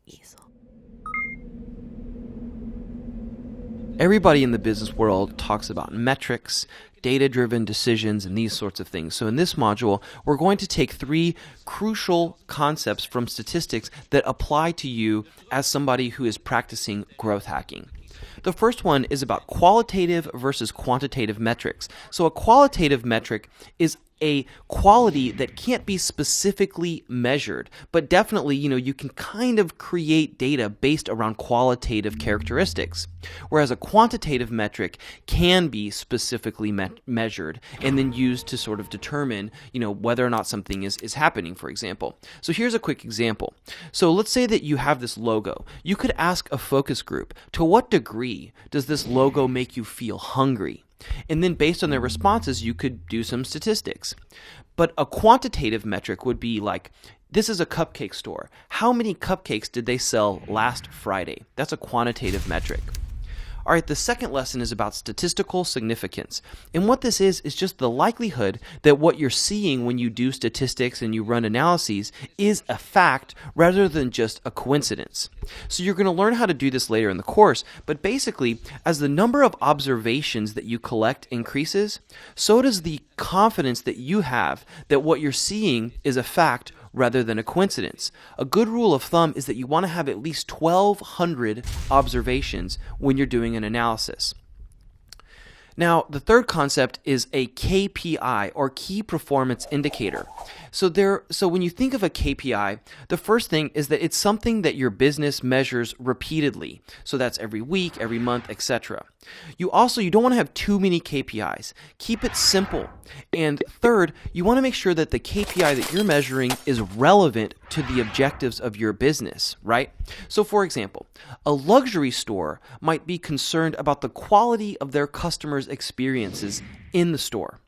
easel. Everybody in the business world talks about metrics, data-driven decisions, and these sorts of things. So in this module, we're going to take 3 crucial concepts from statistics that apply to you as somebody who is practicing growth hacking. The first one is about qualitative versus quantitative metrics. So a qualitative metric is a quality that can't be specifically measured, but definitely, you can kind of create data based around qualitative characteristics. Whereas a quantitative metric can be specifically measured and then used to sort of determine, whether or not something is happening, for example. So here's a quick example. So let's say that you have this logo. You could ask a focus group, to what degree does this logo make you feel hungry? And then based on their responses, you could do some statistics. But a quantitative metric would be like, this is a cupcake store. How many cupcakes did they sell last Friday? That's a quantitative metric. All right, the second lesson is about statistical significance. And what this is just the likelihood that what you're seeing when you do statistics and you run analyses is a fact rather than just a coincidence. So you're going to learn how to do this later in the course, but basically, as the number of observations that you collect increases, so does the confidence that you have that what you're seeing is a fact rather than a coincidence. A good rule of thumb is that you want to have at least 1,200 observations when you're doing an analysis. Now, the third concept is a KPI, or key performance indicator. So when you think of a KPI, the first thing is that it's something that your business measures repeatedly. So that's every week, every month, etc. You don't want to have too many KPIs. Keep it simple. And third, you want to make sure that the KPI that you're measuring is relevant to the objectives of your business, right? So for example, a luxury store might be concerned about the quality of their customers' experiences in the store,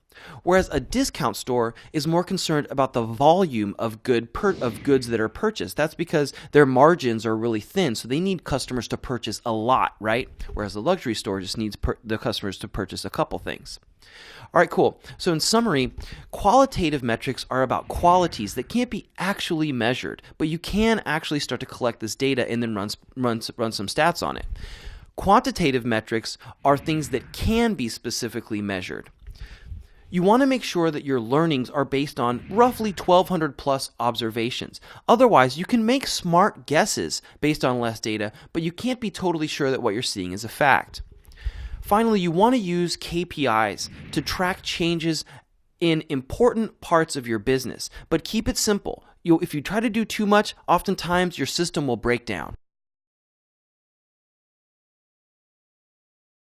whereas a discount store is more concerned about the volume of goods that are purchased. That's because their margins are really thin, so they need customers to purchase a lot, right? Whereas a luxury store just needs the customers to purchase a couple things. All right, cool. So in summary, qualitative metrics are about qualities that can't be actually measured, but you can actually start to collect this data and then run some stats on it. Quantitative metrics are things that can be specifically measured. You want to make sure that your learnings are based on roughly 1,200 plus observations. Otherwise, you can make smart guesses based on less data, but you can't be totally sure that what you're seeing is a fact. Finally, you want to use KPIs to track changes in important parts of your business, but keep it simple. If you try to do too much, oftentimes your system will break down.